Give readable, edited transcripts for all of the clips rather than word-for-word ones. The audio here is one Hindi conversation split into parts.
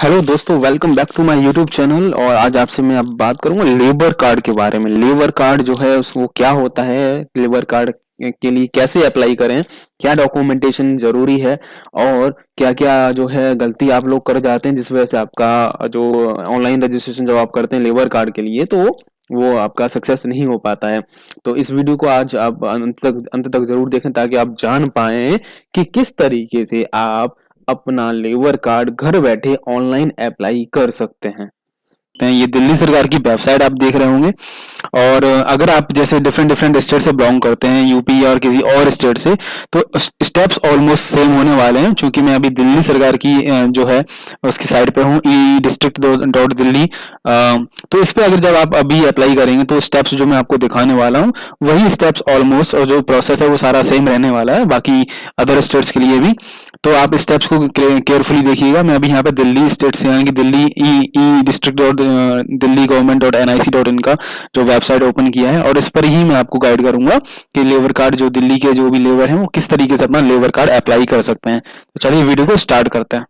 हेलो दोस्तों, welcome back to my YouTube channel. और आज आपसे मैं अब बात करूंगा लेबर कार्ड के बारे में। लेबर कार्ड जो है वो क्या होता है, लेबर कार्ड के लिए कैसे अप्लाई करें, क्या डॉक्यूमेंटेशन जरूरी है और क्या क्या जो है गलती आप लोग कर जाते हैं जिस वजह से आपका जो ऑनलाइन रजिस्ट्रेशन जब आप करते हैं लेबर कार्ड के लिए तो वो आपका सक्सेस नहीं हो पाता है। तो इस वीडियो को आज आप अंत तक जरूर देखें ताकि आप जान पाएं कि किस तरीके से आप अपना लेबर कार्ड घर बैठे ऑनलाइन अप्लाई कर सकते हैं। ये दिल्ली सरकार की वेबसाइट आप देख रहे होंगे। और अगर आप जैसे डिफरेंट डिफरेंट स्टेट से बिलोंग करते हैं, यूपी और किसी और स्टेट से, तो स्टेप्स ऑलमोस्ट सेम होने वाले हैं। क्योंकि मैं अभी दिल्ली सरकार की जो है उसकी साइट पे हूँ, ई डिस्ट्रिक्ट डॉट दिल्ली। तो इस पे अगर जब आप अभी अप्लाई करेंगे तो स्टेप्स जो मैं आपको दिखाने वाला हूँ वही स्टेप्स ऑलमोस्ट, और जो प्रोसेस है वो सारा सेम रहने वाला है बाकी अदर स्टेट्स के लिए भी। तो आप स्टेप्स को केयरफुली देखिएगा। मैं अभी यहाँ पे दिल्ली स्टेट से आएंगे, Delhi e district dot Delhi government dot NIC डॉट इन का जो वेबसाइट ओपन किया है, और इस पर ही मैं आपको गाइड करूंगा कि लेबर कार्ड जो दिल्ली के जो भी लेबर हैं वो किस तरीके से अपना लेबर कार्ड अप्लाई कर सकते हैं। तो चलिए वीडियो को स्टार्ट करते हैं।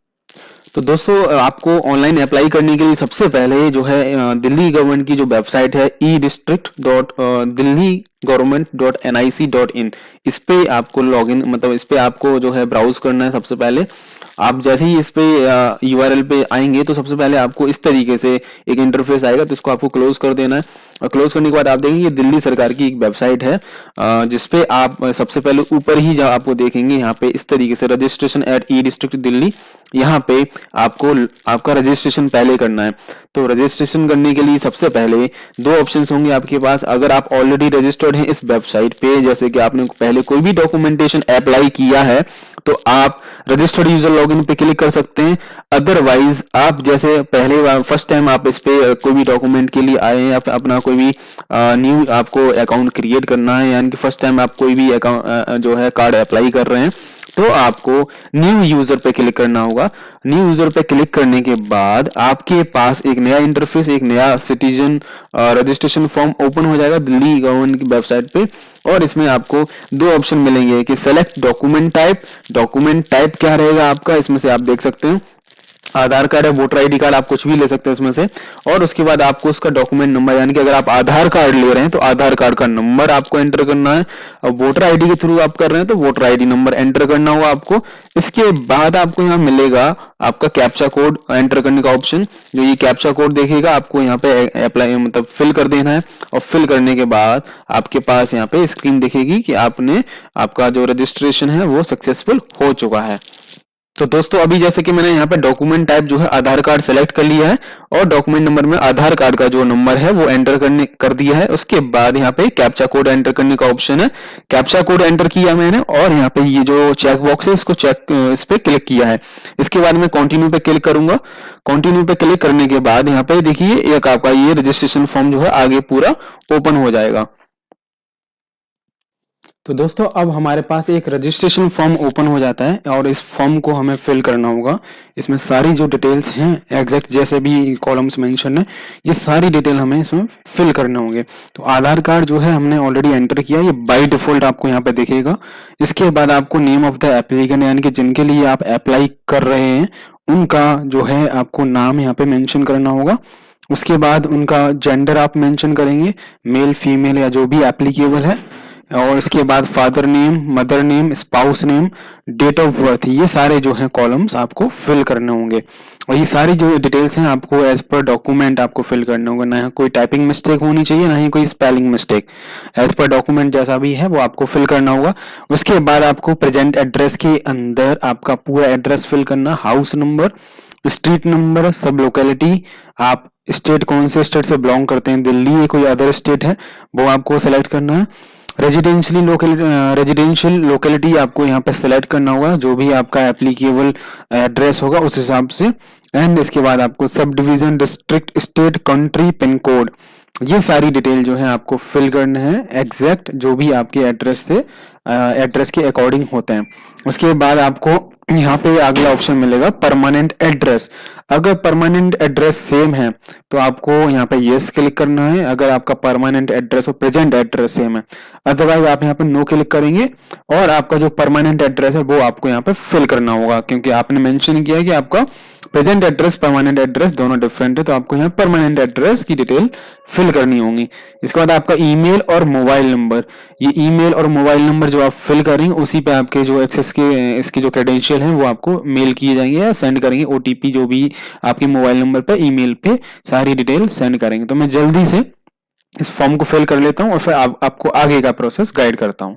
तो दोस्तों, आपको ऑनलाइन अप्लाई करने के लिए सबसे पहले जो है दिल्ली गवर्नमेंट की जो वेबसाइट है e district dot Delhi government dot NIC.in, इस पे आपको लॉगिन, मतलब इस पे आपको जो है ब्राउज करना है। सबसे पहले आप जैसे ही इस पे URL पे आएंगे तो सबसे पहले आपको इस तरीके से एक इंटरफेस आएगा, तो इसको आपको क्लोज कर देना है। और क्लोज करने के बाद आप देखेंगे दिल्ली सरकार की एक वेबसाइट है जिसपे आप सबसे पहले ऊपर ही जब आपको देखेंगे यहाँ पे इस तरीके से registration at E district Delhi, यहाँ पे आपको आपका रजिस्ट्रेशन पहले करना है। तो रजिस्ट्रेशन करने के लिए सबसे पहले दो ऑप्शंस होंगे आपके पास। अगर आप ऑलरेडी रजिस्टर्ड हैं इस वेबसाइट पे, जैसे कि आपने पहले कोई भी डॉक्यूमेंटेशन अप्लाई किया है, तो आप रजिस्टर्ड यूजर लॉगिन पे क्लिक कर सकते हैं। अदरवाइज आप जैसे पहले फर्स्ट टाइम आप इस पे कोई भी डॉक्यूमेंट के लिए आए हैं, अपना कोई भी न्यू आपको अकाउंट क्रिएट करना है, यानी कि फर्स्ट टाइम आप कोई भी अकाउंट जो है कार्ड अप्लाई कर रहे हैं, तो आपको न्यू यूजर पे क्लिक करना होगा। न्यू यूजर पे क्लिक करने के बाद आपके पास एक नया इंटरफेस, एक नया सिटीजन रजिस्ट्रेशन फॉर्म ओपन हो जाएगा दिल्ली गवर्नमेंट की वेबसाइट पे। और इसमें आपको दो ऑप्शन मिलेंगे कि select document type. Document type क्या रहेगा आपका, इसमें से आप देख सकते हैं आधार कार्ड है, वोटर ID कार्ड, आप कुछ भी ले सकते हैं इसमें से। और उसके बाद आपको उसका डॉक्यूमेंट नंबर, यानी कि अगर आप आधार कार्ड ले रहे हैं तो आधार कार्ड का नंबर आपको एंटर करना है, और वोटर ID के थ्रू आप कर रहे हैं तो वोटर ID नंबर एंटर करना होगा आपको। इसके बाद आपको यहाँ मिलेगा आपका कैप्चा कोड एंटर करने का ऑप्शन। जो ये कैप्चा कोड देखेगा आपको यहाँ पे अप्लाई मतलब फिल कर देना है, और फिल करने के बाद आपके पास यहाँ पे स्क्रीन दिखेगी कि आपका जो रजिस्ट्रेशन है वो सक्सेसफुल हो चुका है। तो दोस्तों, अभी जैसे कि मैंने यहाँ पे डॉक्यूमेंट टाइप जो है आधार कार्ड सेलेक्ट कर लिया है, और डॉक्यूमेंट नंबर में आधार कार्ड का जो नंबर है वो एंटर कर दिया है। उसके बाद यहाँ पे कैप्चा कोड एंटर करने का ऑप्शन है। कैप्चा कोड एंटर किया मैंने, और यहाँ पे ये जो चेक बॉक्स है इसको इस पे क्लिक किया है। इसके बाद मैं कंटिन्यू पे क्लिक करूंगा। कंटिन्यू पे क्लिक करने के बाद यहाँ पे देखिए एक आपका ये रजिस्ट्रेशन फॉर्म जो है आगे पूरा ओपन हो जाएगा। तो दोस्तों, अब हमारे पास एक रजिस्ट्रेशन फॉर्म ओपन हो जाता है, और इस फॉर्म को हमें फिल करना होगा। इसमें सारी जो डिटेल्स हैं एग्जैक्ट जैसे भी कॉलम्स मेंशन है, ये सारी डिटेल हमें इसमें फिल करने होंगे। तो आधार कार्ड जो है हमने ऑलरेडी एंटर किया, ये बाय डिफॉल्ट आपको यहाँ पे दिखेगा। इसके बाद आपको नेम ऑफ द एप्लीकेंट, यानी कि जिनके लिए आप अप्लाई कर रहे हैं उनका जो है आपको नाम यहाँ पे मेंशन करना होगा। उसके बाद उनका जेंडर आप मेंशन करेंगे, मेल फीमेल या जो भी एप्लीकेबल है। और इसके बाद father name, mother name, spouse name, date of birth, ये सारे जो हैं कॉलम्स आपको फिल करने होंगे। और ये सारी जो डिटेल्स हैं आपको एज पर डॉक्यूमेंट आपको फिल करने होंगे। ना कोई टाइपिंग मिस्टेक होनी चाहिए, ना ही कोई स्पेलिंग मिस्टेक। एज पर डॉक्यूमेंट जैसा भी है वो आपको फिल करना होगा। उसके बाद आपको प्रेजेंट एड्रेस के अंदर आपका पूरा एड्रेस फिल करना, हाउस नंबर, स्ट्रीट नंबर, सब लोकेलिटी, आप स्टेट कौन से स्टेट से बिलोंग करते हैं, दिल्ली या कोई अदर स्टेट है वो आपको सेलेक्ट करना है। रेजिडेंशियल लोकेलिटी आपको यहाँ पे सेलेक्ट करना होगा, जो भी आपका एप्लीकेबल एड्रेस होगा उस हिसाब से। एंड इसके बाद आपको sub division, district, state, country, pin code, ये सारी डिटेल जो है आपको फिल करना है एग्जैक्ट जो भी आपके एड्रेस के अकॉर्डिंग होते हैं। उसके बाद आपको यहाँ पे अगला ऑप्शन मिलेगा परमानेंट एड्रेस। अगर परमानेंट एड्रेस सेम है तो आपको यहाँ पे यस क्लिक करना है, अगर आपका परमानेंट एड्रेस और प्रेजेंट एड्रेस सेम है। अदरवाइज आप यहाँ पे नो क्लिक करेंगे और आपका जो परमानेंट एड्रेस है वो आपको यहाँ पे फिल करना होगा, क्योंकि आपने मेंशन किया है कि आपका प्रेजेंट एड्रेस परमानेंट एड्रेस दोनों डिफरेंट है, तो आपको यहाँ परमानेंट एड्रेस की डिटेल फिल करनी होगी। इसके बाद आपका ईमेल और मोबाइल नंबर, ये ईमेल और मोबाइल नंबर जो आप फिल करेंगे उसी पे आपके जो एक्सेस के इसके जो क्रेडेंशियल हैं वो आपको मेल किए जाएंगे या सेंड करेंगे, ओटीपी जो भी आपके मोबाइल नंबर पे ईमेल पे सारी डिटेल सेंड करेंगे। तो मैं जल्दी से इस फॉर्म को फिल कर लेता हूँ और फिर आपको आगे का प्रोसेस गाइड करता हूँ।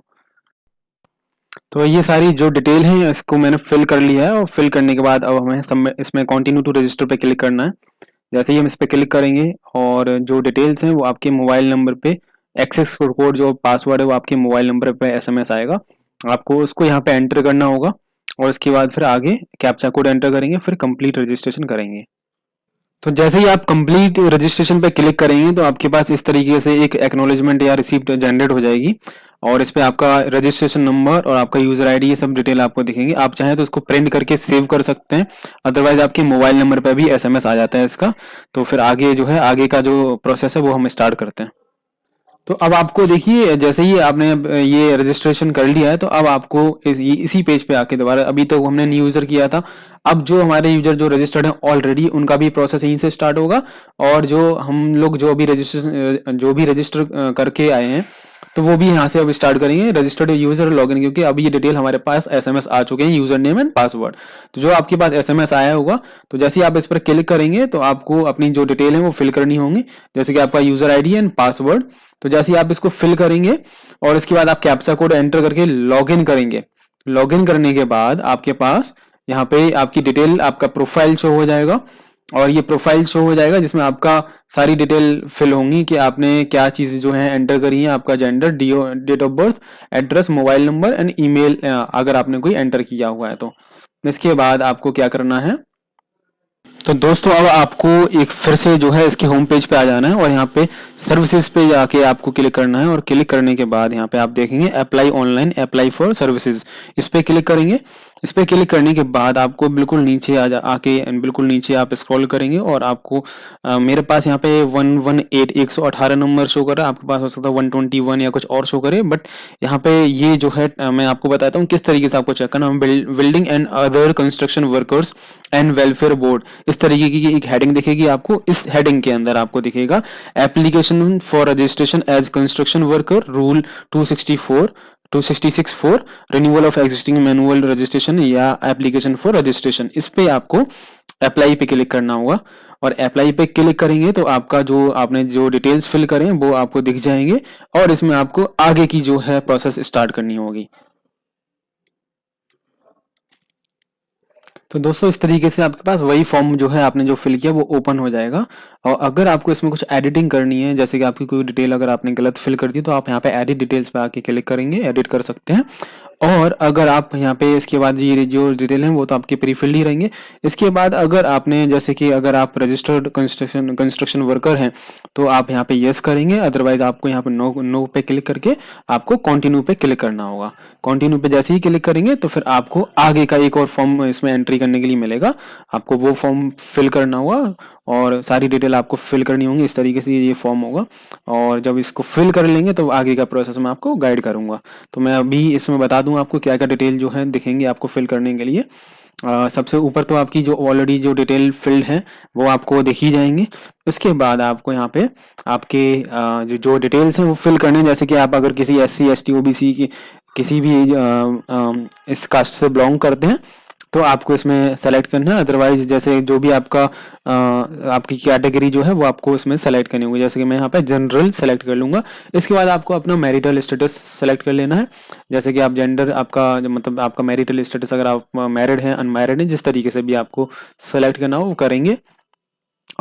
तो ये सारी जो डिटेल है इसको मैंने फिल कर लिया है, और फिल करने के बाद अब हमें इसमें कंटिन्यू टू रजिस्टर पे क्लिक करना है। जैसे ही हम इस पे क्लिक करेंगे और जो डिटेल्स हैं वो आपके मोबाइल नंबर पे, एक्सेस कोड जो पासवर्ड है वो आपके मोबाइल नंबर पे एसएमएस आएगा, आपको उसको यहाँ पे एंटर करना होगा और उसके बाद फिर आगे कैप्चा कोड एंटर करेंगे, फिर कंप्लीट रजिस्ट्रेशन करेंगे। तो जैसे ही आप कंप्लीट रजिस्ट्रेशन पे क्लिक करेंगे तो आपके पास इस तरीके से एक एक्नॉलेजमेंट या रिसीप्ट जनरेट हो जाएगी, और इस पे आपका रजिस्ट्रेशन नंबर और आपका यूजर आईडी ये सब डिटेल आपको दिखेंगे। आप चाहें तो इसको प्रिंट करके सेव कर सकते हैं, अदरवाइज आपके मोबाइल नंबर पे भी एसएमएस आ जाता है इसका। तो फिर आगे जो है आगे का जो प्रोसेस है वो हम स्टार्ट करते हैं। तो अब आपको देखिए जैसे ही आपने अब ये रजिस्ट्रेशन कर लिया है तो अब आपको इसी पेज पे आके दोबारा, अभी तक हमने न्यू यूजर किया था, अब जो हमारे यूजर जो रजिस्टर्ड है ऑलरेडी उनका भी प्रोसेस यहीं से स्टार्ट होगा, और जो हम लोग जो भी रजिस्टर करके आए हैं तो वो भी यहाँ से अब स्टार्ट करेंगे रजिस्टर्ड यूजर लॉगिन, क्योंकि अब ये डिटेल हमारे पास एसएमएस आ चुके हैं, यूजर नेम एंड पासवर्ड। तो जो आपके पास एसएमएस आया होगा तो जैसे ही आप इस पर क्लिक करेंगे तो आपको अपनी जो डिटेल है वो फिल करनी होंगी, जैसे कि आपका यूजर आईडी एंड पासवर्ड। तो जैसे ही आप इसको फिल करेंगे और इसके बाद आप कैप्चा कोड एंटर करके लॉगिन करेंगे, लॉगिन करने के बाद आपके पास यहाँ पे आपकी डिटेल, आपका प्रोफाइल शो हो जाएगा, और ये प्रोफाइल शो हो जाएगा जिसमें आपका सारी डिटेल फिल होंगी कि आपने क्या चीज़ जो है एंटर करी है, आपका gender, date of birth, address, mobile number and email अगर आपने कोई एंटर किया हुआ है तो। इसके बाद आपको क्या करना है, तो दोस्तों अब आपको एक फिर से जो है इसके होम पेज पे आ जाना है और यहाँ पे सर्विसेज पे जाके आपको क्लिक करना है, और क्लिक करने के बाद यहाँ पे आप देखेंगे apply online, apply for services, इस पे क्लिक करेंगे। इस पे क्लिक करने के बाद आपको बिल्कुल नीचे आके बिल्कुल नीचे आप स्क्रॉल करेंगे और आपको मेरे पास यहाँ पे 118 नंबर शो कर रहा है, आपके पास हो सकता है 121 या कुछ और शो करे, बट यहाँ पे ये जो है मैं आपको बताता हूँ किस तरीके से आपको चेक करना है। Building and other construction workers and welfare board, इस तरीके की एक हेडिंग दिखेगी आपको। इस हेडिंग के अंदर आपको दिखेगा application for registration as construction worker rule 266 for renewal of existing manual registration या एप्लीकेशन फॉर रजिस्ट्रेशन, इस पे आपको अप्लाई पे क्लिक करना होगा। और अप्लाई पे क्लिक करेंगे तो आपका जो आपने जो डिटेल्स फिल करें वो आपको दिख जाएंगे, और इसमें आपको आगे की जो है प्रोसेस स्टार्ट करनी होगी। तो दोस्तों इस तरीके से आपके पास वही फॉर्म जो है आपने जो फिल किया वो ओपन हो जाएगा। और अगर आपको इसमें कुछ एडिटिंग करनी है, जैसे कि आपकी कोई डिटेल अगर आपने गलत फिल कर दी तो आप यहाँ पे एडिट डिटेल्स पे आके क्लिक करेंगे, एडिट कर सकते हैं। और अगर आप यहाँ पे इसके बाद ये जो डिटेल है वो तो आपके प्री फिल्ड ही रहेंगे। इसके बाद अगर आपने जैसे कि अगर आप रजिस्टर्ड कंस्ट्रक्शन वर्कर हैं तो आप यहाँ पे यस करेंगे, अदरवाइज आपको यहाँ पे नो पे क्लिक करके आपको कंटिन्यू पे क्लिक करना होगा। कंटिन्यू पे जैसे ही क्लिक करेंगे तो फिर आपको आगे का एक और फॉर्म इसमें एंट्री करने के लिए मिलेगा, आपको वो फॉर्म फिल करना होगा और सारी डिटेल आपको फिल करनी होंगी। इस तरीके से ये फॉर्म होगा, और जब इसको फिल कर लेंगे तो आगे का प्रोसेस मैं आपको गाइड करूंगा। तो मैं अभी इसमें बता दूं आपको क्या क्या डिटेल जो है दिखेंगे आपको फिल करने के लिए। सबसे ऊपर तो आपकी जो ऑलरेडी जो डिटेल फिल्ड है वो आपको दिख ही जाएंगे। उसके बाद आपको यहाँ पे आपके जो डिटेल्स हैं वो फिल करने, जैसे कि आप अगर किसी SC ST OBC की किसी भी इस कास्ट से बिलोंग करते हैं तो आपको इसमें सेलेक्ट करना है, अदरवाइज जैसे जो भी आपका आपकी कैटेगरी जो है वो आपको इसमें सेलेक्ट करनी होगी। जैसे कि मैं यहाँ पे जनरल सेलेक्ट कर लूंगा। इसके बाद आपको अपना मैरिटल स्टेटस सेलेक्ट कर लेना है, जैसे कि आप जेंडर आपका मतलब आपका मैरिटल स्टेटस अगर आप मैरिड हैं अनमैरिड हैं जिस तरीके से भी आपको सेलेक्ट करना हो वो करेंगे।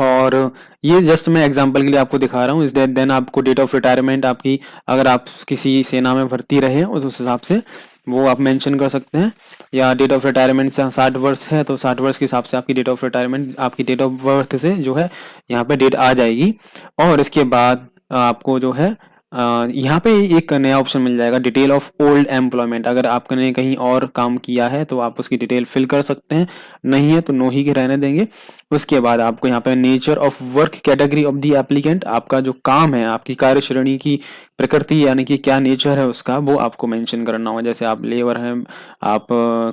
और ये जस्ट मैं एग्जांपल के लिए आपको दिखा रहा हूँ। इस देन आपको डेट ऑफ रिटायरमेंट आपकी, अगर आप किसी सेना में भर्ती रहे उस हिसाब से वो आप मेंशन कर सकते हैं, या डेट ऑफ रिटायरमेंट 60 वर्ष है तो 60 वर्ष के हिसाब से आपकी डेट ऑफ रिटायरमेंट आपकी डेट ऑफ बर्थ से जो है यहाँ पे डेट आ जाएगी। और इसके बाद आपको जो है यहाँ पे एक नया ऑप्शन मिल जाएगा, डिटेल ऑफ ओल्ड एम्प्लॉयमेंट। अगर आपने कहीं और काम किया है तो आप उसकी डिटेल फिल कर सकते हैं, नहीं है तो नो ही के रहने देंगे। उसके बाद आपको यहाँ पे nature of work category of the applicant, आपका जो काम है, आपकी कार्य श्रेणी की प्रकृति यानी कि क्या नेचर है उसका, वो आपको मेंशन करना होगा। जैसे आप लेबर हैं, आप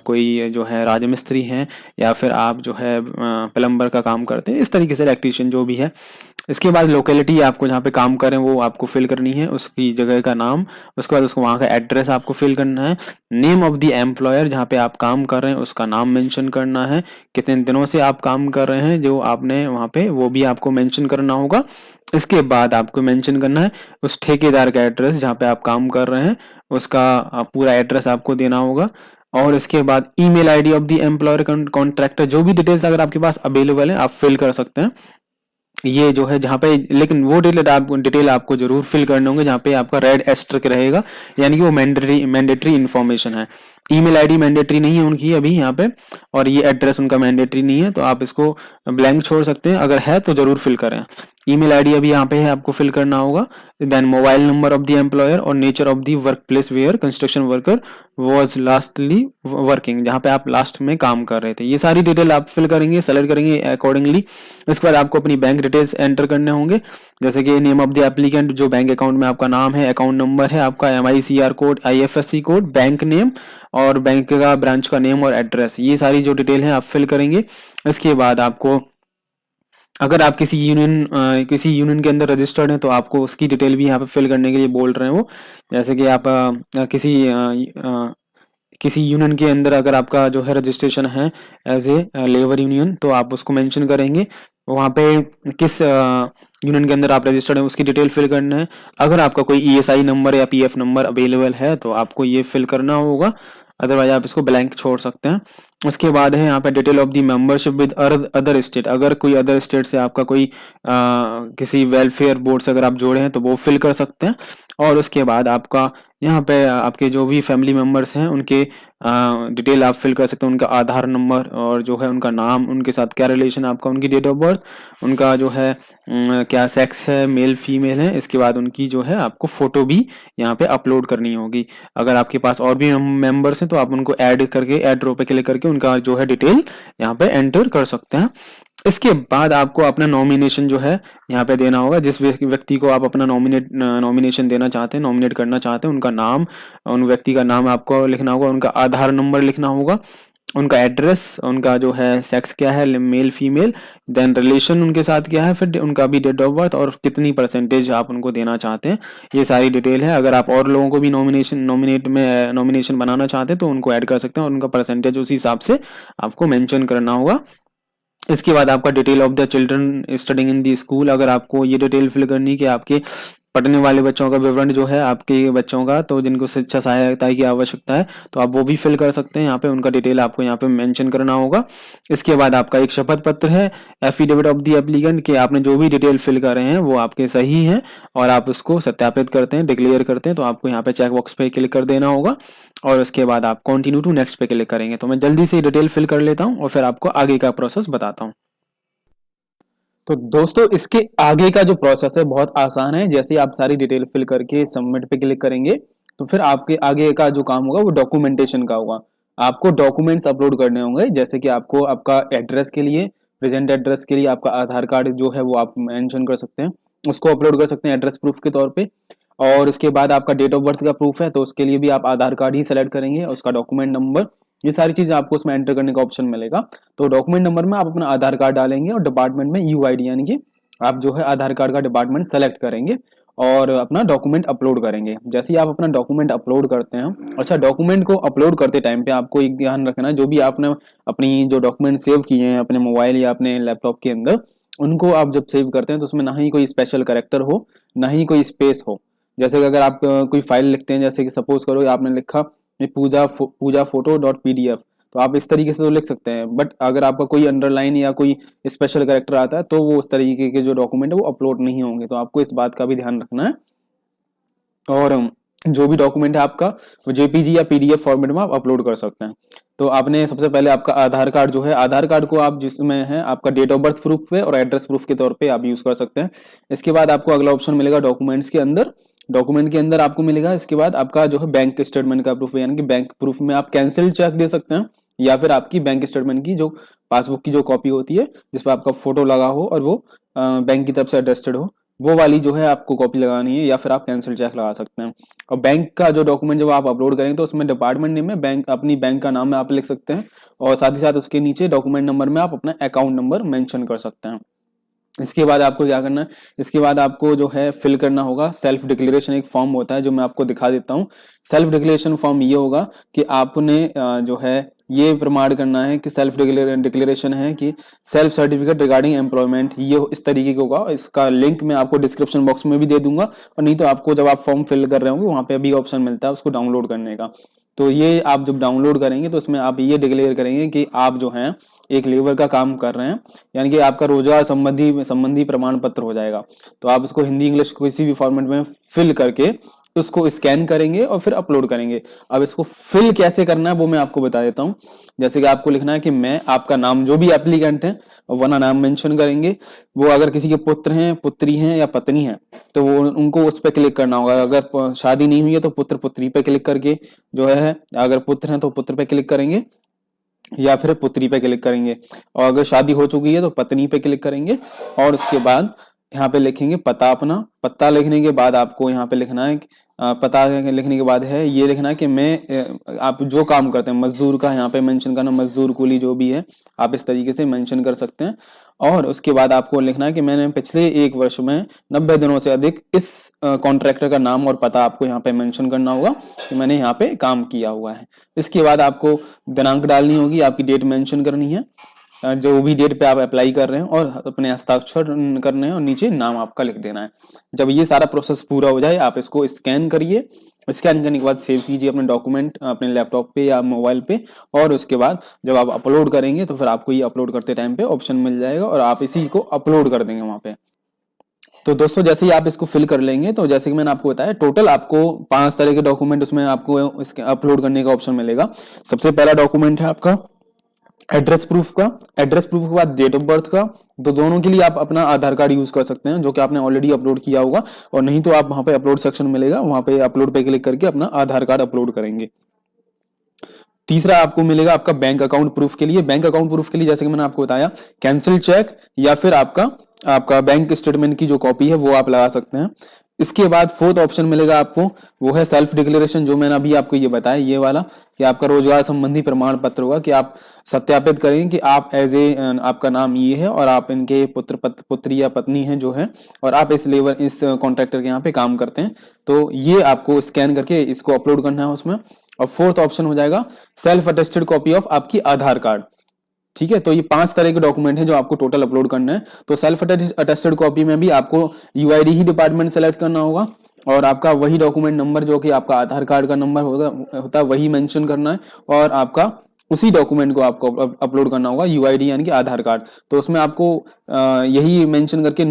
कोई जो है राजमिस्त्री हैं, या फिर आप जो है प्लम्बर का काम करते हैं, इस तरीके से इलेक्ट्रीशियन जो भी है। इसके बाद लोकेलिटी आपको जहाँ पे काम करें वो आपको फिल करनी है, उसकी जगह का नाम। उसके बाद उसको वहाँ का एड्रेस आपको फिल करना है। नेम ऑफ द एम्प्लॉयर, जहाँ पे आप काम कर रहे हैं उसका नाम मेंशन करना है। कितने दिनों से आप काम कर रहे हैं जो आपने वहाँ पे, वो भी आपको मेंशन करना होगा। इसके बाद आपको मेंशन करना है उस ठेकेदार का एड्रेस जहाँ पे आप काम कर रहे हैं, उसका पूरा एड्रेस आपको देना होगा। और इसके बाद email ID of the employer contractor, जो भी डिटेल्स अगर आपके पास अवेलेबल है आप फिल कर सकते हैं। ये जो है जहाँ पे, लेकिन वो डिटेल आपको जरूर फिल करने होंगे जहाँ पे आपका रेड एस्टरिस्क रहेगा, यानी कि वो मैंडेटरी इन्फॉर्मेशन है। ईमेल आईडी मैंडेटरी नहीं है उनकी अभी यहाँ पे, और ये एड्रेस उनका मैंडेटरी नहीं है, तो आप इसको ब्लैंक छोड़ सकते हैं। अगर है तो जरूर फिल करें। ईमेल आईडी अभी यहाँ पे है, आपको फिल करना होगा। Then mobile number of the employer और nature of the work place where construction worker was lastly working, जहाँ पे आप लास्ट में काम कर रहे थे। ये सारी डिटेल आप फिल करेंगे, सेलेक्ट करेंगे अकॉर्डिंगली। इसके बाद आपको अपनी बैंक डिटेल्स एंटर करने होंगे, जैसे कि नेम ऑफ द एप्लीकेंट, जो बैंक अकाउंट में आपका नाम है, अकाउंट नंबर है आपका, MICR code, IFSC code, bank name और बैंक का ब्रांच का नेम और एड्रेस, ये सारी जो डिटेल है आप फिल करेंगे। इसके बाद आपको, अगर आप किसी यूनियन के अंदर रजिस्टर्ड हैं तो आपको उसकी डिटेल भी यहाँ पे फिल करने के लिए बोल रहे हैं वो। जैसे कि आप किसी यूनियन के अंदर अगर आपका जो है रजिस्ट्रेशन है एज ए लेबर यूनियन, तो आप उसको मेंशन करेंगे। वहाँ पे किस यूनियन के अंदर आप रजिस्टर्ड हैं उसकी डिटेल फिल करना है। अगर आपका कोई ESI नंबर या PF नंबर अवेलेबल है तो आपको ये फिल करना होगा, अदरवाइज आप इसको ब्लैंक छोड़ सकते हैं। उसके बाद है यहाँ पे detail of the membership with other state, अगर कोई अदर स्टेट से आपका कोई किसी वेलफेयर बोर्ड से अगर आप जोड़े हैं तो वो फिल कर सकते हैं। और उसके बाद आपका यहाँ पे आपके जो भी फैमिली मेंबर्स हैं उनके डिटेल आप फिल कर सकते हैं, उनका आधार नंबर और जो है उनका नाम, उनके साथ क्या रिलेशन आपका, उनकी डेट ऑफ बर्थ, उनका जो है क्या सेक्स है, मेल फीमेल है। इसके बाद उनकी जो है आपको फोटो भी यहाँ पे अपलोड करनी होगी। अगर आपके पास और भी मेंबर्स हैं तो आप उनको ऐड करके, ऐड रो पे क्लिक करके उनका जो है डिटेल यहाँ पे एंटर कर सकते हैं। इसके बाद आपको अपना नॉमिनेशन जो है यहाँ पे देना होगा, जिस व्यक्ति को आप अपना नॉमिनेशन देना चाहते हैं, नॉमिनेट करना चाहते हैं, उनका नाम, उन व्यक्ति का नाम आपको लिखना होगा, उनका आधार नंबर लिखना होगा, उनका एड्रेस, उनका जो है सेक्स क्या है, मेल फीमेल, देन रिलेशन उनके साथ क्या है, फिर उनका भी डेट ऑफ बर्थ और कितनी परसेंटेज आप उनको देना चाहते हैं, ये सारी डिटेल है। अगर आप और लोगों को भी नॉमिनेशन बनाना चाहते हैं तो उनको ऐड कर सकते हैं और उनका परसेंटेज उसी हिसाब से आपको मेंशन करना होगा। इसके बाद आपका detail of the children studying in the school, अगर आपको ये डिटेल फिल करनी कि आपके पढ़ने वाले बच्चों का विवरण जो है आपके बच्चों का, तो जिनको शिक्षा सहायता की आवश्यकता है तो आप वो भी फिल कर सकते हैं। यहाँ पे उनका डिटेल आपको यहाँ पे मेंशन करना होगा। इसके बाद आपका एक शपथ पत्र है, एफिडेविट ऑफ द एप्लीकेंट, कि आपने जो भी डिटेल फिल कर रहे हैं वो आपके सही हैं और आप उसको सत्यापित करते हैं, डिक्लेयर करते हैं, तो आपको यहाँ पे चेक बॉक्स पे क्लिक कर देना होगा। और उसके बाद आप कंटिन्यू टू नेक्स्ट पे क्लिक करेंगे। तो मैं जल्दी से डिटेल फिल कर लेता हूँ और फिर आपको आगे का प्रोसेस बताता हूँ। तो दोस्तों इसके आगे का जो प्रोसेस है बहुत आसान है। जैसे आप सारी डिटेल फिल करके सबमिट पे क्लिक करेंगे तो फिर आपके आगे का जो काम होगा वो डॉक्यूमेंटेशन का होगा। आपको डॉक्यूमेंट्स अपलोड करने होंगे, जैसे कि आपको आपका एड्रेस के लिए, प्रेजेंट एड्रेस के लिए आपका आधार कार्ड जो है वो आप मेंशन कर सकते हैं, उसको अपलोड कर सकते हैं एड्रेस प्रूफ के तौर पे। और उसके बाद आपका डेट ऑफ बर्थ का प्रूफ है तो उसके लिए भी आप आधार कार्ड ही सेलेक्ट करेंगे, उसका डॉक्यूमेंट नंबर, ये सारी चीजें आपको उसमें एंटर करने का ऑप्शन मिलेगा। तो डॉक्यूमेंट नंबर में आप अपना आधार कार्ड डालेंगे और डिपार्टमेंट में UID यानी कि आप जो है आधार कार्ड का डिपार्टमेंट सेलेक्ट करेंगे और अपना डॉक्यूमेंट अपलोड करेंगे। जैसे ही आप अपना डॉक्यूमेंट अपलोड करते हैं, अच्छा डॉक्यूमेंट को अपलोड करते टाइम पे आपको एक ध्यान रखना है, जो भी आपने अपनी जो डॉक्यूमेंट सेव किए हैं अपने मोबाइल या अपने लैपटॉप के अंदर, उनको आप जब सेव करते हैं तो उसमें ना ही कोई स्पेशल कैरेक्टर हो, ना ही कोई स्पेस हो। जैसे कि अगर आप कोई फाइल लिखते हैं, जैसे कि सपोज करो आपने लिखा पूजा फोटो .pdf, तो आप इस तरीके से तो लिख सकते हैं, बट अगर आपका कोई अंडरलाइन या कोई स्पेशल कैरेक्टर आता है तो वो उस तरीके के जो डॉक्यूमेंट है वो अपलोड नहीं होंगे। तो आपको इस बात का भी ध्यान रखना है। और जो भी डॉक्यूमेंट है आपका वो JPG या PDF फॉर्मेट में आप अपलोड कर सकते हैं। तो आपने सबसे पहले आपका आधार कार्ड जो है, आधार कार्ड को आप जिसमें है आपका डेट ऑफ बर्थ प्रूफ पे और एड्रेस प्रूफ के तौर पे आप यूज कर सकते हैं। इसके बाद आपको अगला ऑप्शन मिलेगा डॉक्यूमेंट्स के अंदर, डॉक्यूमेंट के अंदर आपको मिलेगा। इसके बाद आपका जो है बैंक स्टेटमेंट का प्रूफ, यानी कि बैंक प्रूफ में आप कैंसिल चेक दे सकते हैं, या फिर आपकी बैंक स्टेटमेंट की जो पासबुक की जो कॉपी होती है जिस पर आपका फोटो लगा हो और वो बैंक की तरफ से अटेस्टेड हो, वो वाली जो है आपको कॉपी लगानी है, या फिर आप कैंसिल चेक लगा सकते हैं। और बैंक का जो डॉक्यूमेंट जब आप अपलोड करेंगे तो उसमें डिपार्टमेंट नेम में बैंक, अपनी बैंक का नाम आप लिख सकते हैं, और साथ ही साथ उसके नीचे डॉक्यूमेंट नंबर में आप अपना अकाउंट नंबर मेंशन कर सकते हैं। इसके बाद आपको क्या करना है, इसके बाद आपको जो है फिल करना होगा सेल्फ डिक्लेरेशन, एक फॉर्म होता है जो मैं आपको दिखा देता हूँ। सेल्फ डिक्लेरेशन फॉर्म ये होगा कि आपने जो है ये प्रमाण करना है कि सेल्फ डिक्लेरेशन है कि सेल्फ सर्टिफिकेट रिगार्डिंग एम्प्लॉयमेंट, ये इस तरीके का होगा। इसका लिंक मैं आपको डिस्क्रिप्शन बॉक्स में भी दे दूंगा, और नहीं तो आपको जब आप फॉर्म फिल कर रहे होंगे वहां पे भी ऑप्शन मिलता है उसको डाउनलोड करने का। तो ये आप जब डाउनलोड करेंगे तो इसमें आप ये डिक्लेयर करेंगे कि आप जो हैं एक लेबर का काम कर रहे हैं, यानी कि आपका रोजगार संबंधी प्रमाण पत्र हो जाएगा। तो आप इसको हिंदी इंग्लिश किसी भी फॉर्मेट में फिल करके उसको स्कैन करेंगे और फिर अपलोड करेंगे। अब इसको फिल कैसे करना है वो मैं आपको बता देता हूँ। जैसे कि आपको लिखना है कि मैं, आपका नाम, जो भी एप्लीकेंट है वरना नाम मेंशन करेंगे, वो अगर किसी के पुत्र हैं, पुत्री हैं या पत्नी है तो वो उनको उस पर क्लिक करना होगा। अगर शादी नहीं हुई है तो पुत्र पुत्री पे क्लिक करके जो है, अगर पुत्र हैं तो पुत्र पे क्लिक करेंगे या फिर पुत्री पे क्लिक करेंगे, और अगर शादी हो चुकी है तो पत्नी पे क्लिक करेंगे। और उसके बाद यहाँ पे लिखेंगे पता अपना। पता लिखने के बाद आपको यहाँ पे लिखना है पता लिखने के बाद है ये लिखना है कि मैं, आप जो काम करते हैं मजदूर का यहाँ पे मेंशन करना, मजदूर कूली जो भी है आप इस तरीके से मेंशन कर सकते हैं। और उसके बाद आपको लिखना है कि मैंने पिछले 1 वर्ष में 90 दिनों से अधिक इस कॉन्ट्रैक्टर का नाम और पता आपको यहाँ पे मेंशन करना होगा कि मैंने यहाँ पे काम किया हुआ है। इसके बाद आपको दिनांक डालनी होगी, आपकी डेट मेंशन करनी है, जो भी डेट पे आप अप्लाई कर रहे हैं, और अपने हस्ताक्षर करने हैं और नीचे नाम आपका लिख देना है। जब ये सारा प्रोसेस पूरा हो जाए आप इसको स्कैन करिए। स्कैन करने के बाद सेव कीजिए अपने डॉक्यूमेंट अपने लैपटॉप पे या मोबाइल पे, और उसके बाद जब आप अपलोड करेंगे तो फिर आपको ये अपलोड करते टाइम पे ऑप्शन मिल जाएगा और आप इसी को अपलोड कर देंगे वहां पे। तो दोस्तों जैसे ही आप इसको फिल कर लेंगे तो जैसे कि मैंने आपको बताया टोटल आपको 5 तरह के डॉक्यूमेंट उसमें आपको इसके अपलोड करने का ऑप्शन मिलेगा। सबसे पहला डॉक्यूमेंट है आपका एड्रेस प्रूफ का। एड्रेस प्रूफ के बाद डेट ऑफ बर्थ का। तो दोनों के लिए आप अपना आधार कार्ड यूज कर सकते हैं जो कि आपने ऑलरेडी अपलोड किया होगा, और नहीं तो आप वहां पे अपलोड सेक्शन मिलेगा, वहां पे अपलोड पे क्लिक करके अपना आधार कार्ड अपलोड करेंगे। तीसरा आपको मिलेगा आपका बैंक अकाउंट प्रूफ के लिए। बैंक अकाउंट प्रूफ के लिए जैसे कि मैंने आपको बताया कैंसिल चेक या फिर आपका बैंक स्टेटमेंट की जो कॉपी है वो आप लगा सकते हैं। इसके बाद फोर्थ ऑप्शन मिलेगा आपको, वो है सेल्फ डिक्लेरेशन, जो मैंने अभी आपको ये बताया ये वाला, कि आपका रोजगार संबंधी प्रमाण पत्र होगा कि आप सत्यापित करें कि आप आपका नाम ये है और आप इनके पुत्री या पत्नी हैं जो है, और आप इस कॉन्ट्रैक्टर के यहाँ पे काम करते हैं। तो ये आपको स्कैन करके इसको अपलोड करना है उसमें। और फोर्थ ऑप्शन हो जाएगा सेल्फ अटेस्टेड कॉपी ऑफ आपकी आधार कार्ड। ठीक है, तो ये 5 तरह के डॉक्यूमेंट हैं जो आपको टोटल अपलोड करना है। तो सेल्फ अटेस्टेड कॉपी में भी आपको यूआईडी ही डिपार्टमेंट सेलेक्ट करना होगा, और आपका वही डॉक्यूमेंट नंबर जो कि आपका आधार कार्ड का नंबर होता है वही मेंशन करना है, और आपका उसी डॉक्यूमेंट को आपको अपलोड करना होगा यूआईडी यानी कि आधार कार्ड। तो उसमें आपको यही मेंशन करके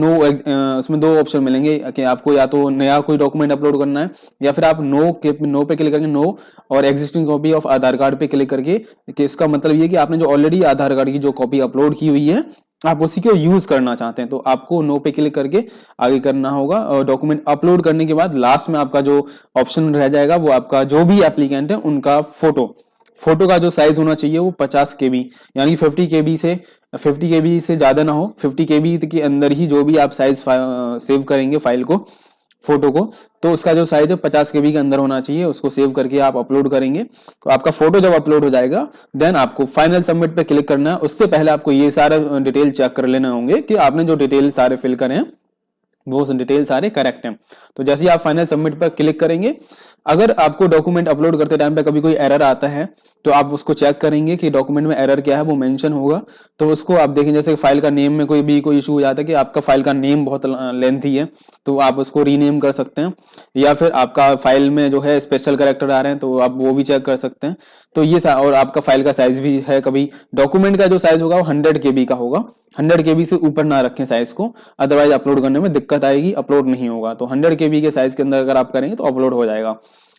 उसमें 2 ऑप्शन मिलेंगे कि आपको या तो नया कोई डॉक्यूमेंट अपलोड करना है, या फिर आप नो पे क्लिक करके नो और existing copy of Aadhaar card पे क्लिक करके, कि इसका मतलब ये कि आपने जो ऑलरेडी आधार कार्ड की जो कॉपी अपलोड की हुई है आप उसी को यूज करना चाहते हैं, तो आपको नो पे क्लिक करके आगे करना होगा। और डॉक्यूमेंट अपलोड करने के बाद लास्ट में आपका जो ऑप्शन रह जाएगा वो आपका जो भी एप्लीकेंट है उनका फोटो का जो साइज होना चाहिए वो 50 KB, यानी 50 KB से ज्यादा ना हो। 50 KB के अंदर ही जो भी आप साइज सेव करेंगे फाइल को, फोटो को, तो उसका जो साइज है 50 KB के अंदर होना चाहिए। उसको सेव करके आप अपलोड करेंगे तो आपका फोटो जब अपलोड हो जाएगा देन आपको फाइनल सबमिट पे क्लिक करना है। उससे पहले आपको ये सारा डिटेल चेक कर लेना होंगे कि आपने जो डिटेल सारे फिल करे हैं वो डिटेल सारे करेक्ट हैं। तो जैसे ही आप फाइनल सबमिट पर क्लिक करेंगे, अगर आपको डॉक्यूमेंट अपलोड करते टाइम पे कभी कोई एरर आता है तो आप उसको चेक करेंगे कि डॉक्यूमेंट में एरर क्या है, वो मेंशन होगा। तो उसको आप देखें, जैसे फाइल का नेम में कोई इशू हो जाता है कि आपका फाइल का नेम बहुत लेंथी है तो आप उसको रीनेम कर सकते हैं, या फिर आपका फाइल में जो है स्पेशल कैरेक्टर आ रहे हैं तो आप वो भी चेक कर सकते हैं। तो ये और आपका फाइल का साइज भी है, कभी डॉक्यूमेंट का जो साइज होगा वो 100 KB का होगा। 100 KB से ऊपर ना रखें साइज को, अदरवाइज अपलोड करने में दिक्कत आएगी, अपलोड नहीं होगा। तो 100 KB के साइज के अंदर अगर आप करेंगे तो अपलोड हो जाएगा।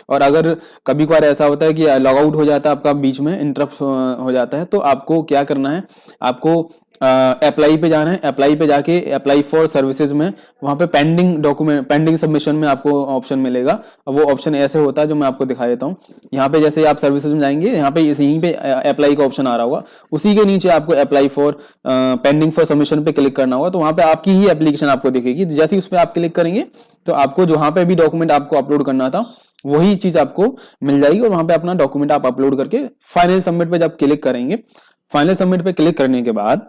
और अगर कभी कभार ऐसा होता है कि लॉग आउट हो जाता है आपका, बीच में इंटरप्ट हो जाता है, तो आपको क्या करना है, आपको अप्लाई पे जाना है। अप्लाई पे जाके अप्लाई फॉर सर्विसेज में वहां पे पेंडिंग डॉक्यूमेंट, पेंडिंग सबमिशन में आपको ऑप्शन मिलेगा। अब वो ऑप्शन ऐसे होता है जो मैं आपको दिखा देता हूँ। यहाँ पे जैसे आप सर्विसेज में जाएंगे, यहाँ पे यहीं पे अप्लाई का ऑप्शन आ रहा होगा, उसी के नीचे आपको apply for pending for submission पे क्लिक करना होगा। तो वहां पे आपकी ही एप्लीकेशन आपको दिखेगी। जैसे ही उस पर आप क्लिक करेंगे तो आपको जहां पे भी डॉक्यूमेंट आपको अपलोड करना था वही चीज आपको मिल जाएगी, और वहां पे अपना डॉक्यूमेंट आप अपलोड करके फाइनल सबमिट पे जब क्लिक करेंगे, फाइनल सबमिट पे क्लिक करने के बाद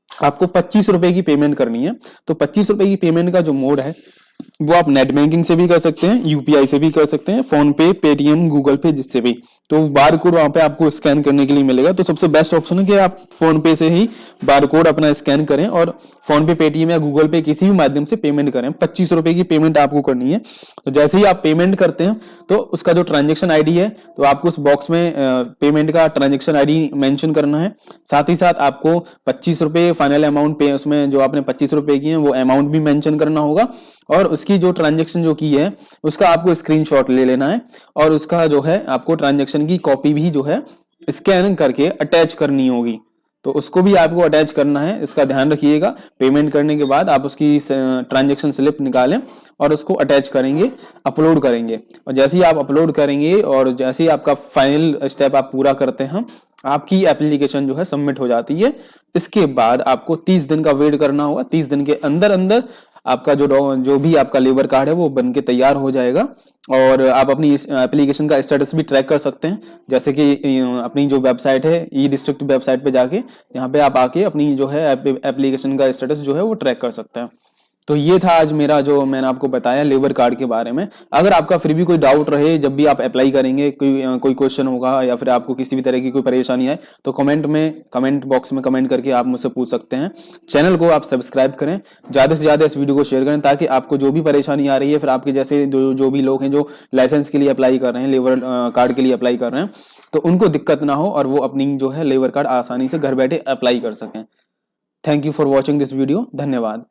आपको 25 रुपए की पेमेंट करनी है। तो 25 रुपए की पेमेंट का जो मोड है वो आप नेट बैंकिंग से भी कर सकते हैं, यूपीआई से भी कर सकते हैं, फोन पे, पेटीएम, गूगल पे, जिससे भी। तो बार कोड वहां पे आपको स्कैन करने के लिए मिलेगा। तो सबसे बेस्ट ऑप्शन है कि आप फोन पे से ही बार कोड अपना स्कैन करें और फोन पे, पेटीएम या गूगल पे किसी भी माध्यम से पेमेंट करें। 25 रुपए की पेमेंट आपको करनी है। तो जैसे ही आप पेमेंट करते हैं तो उसका जो ट्रांजेक्शन आईडी है, तो आपको उस बॉक्स में पेमेंट का ट्रांजेक्शन आईडी मेंशन करना है। साथ ही साथ आपको 25 रुपए फाइनल अमाउंट पे, उसमें जो आपने 25 रुपए की है वो अमाउंट भी मेंशन करना होगा, और उसकी जो ट्रांजैक्शन जो की है उसका आपको स्क्रीनशॉट ले लेना है, और उसका जो है आपको ट्रांजैक्शन की कॉपी भी जो है स्कैन करके अटैच करनी होगी। तो उसको भी आपको अटैच करना है, इसका ध्यान रखिएगा। पेमेंट करने के बाद आप उसकी ट्रांजैक्शन स्लिप निकालें और उसको अटैच करेंगे, अपलोड करेंगे। और जैसे ही आप अपलोड करेंगे और जैसे ही आपका फाइनल स्टेप आप पूरा करते हैं, आपकी एप्लीकेशन जो है सबमिट हो जाती है। इसके बाद आपको 30 दिन का वेट करना होगा। 30 दिन के अंदर अंदर आपका जो भी आपका लेबर कार्ड है वो बनके तैयार हो जाएगा, और आप अपनी इस एप्लीकेशन का स्टेटस भी ट्रैक कर सकते हैं। जैसे कि अपनी जो वेबसाइट है, ई डिस्ट्रिक्ट वेबसाइट पे जाके यहाँ पे आप आके अपनी जो है एप्लीकेशन का स्टेटस जो है वो ट्रैक कर सकते हैं। तो ये था आज मेरा जो मैंने आपको बताया लेबर कार्ड के बारे में। अगर आपका फिर भी कोई डाउट रहे, जब भी आप अप्लाई करेंगे, कोई क्वेश्चन होगा या फिर आपको किसी भी तरह की कोई परेशानी है, तो कमेंट बॉक्स में कमेंट करके आप मुझसे पूछ सकते हैं। चैनल को आप सब्सक्राइब करें, ज्यादा से ज्यादा इस वीडियो को शेयर करें, ताकि आपको जो भी परेशानी आ रही है, फिर आपके जैसे जो भी लोग हैं जो लाइसेंस के लिए अप्लाई कर रहे हैं, लेबर कार्ड के लिए अप्लाई कर रहे हैं, तो उनको दिक्कत ना हो और वो अपनी जो है लेबर कार्ड आसानी से घर बैठे अप्लाई कर सकें। Thank you for watching this video. धन्यवाद।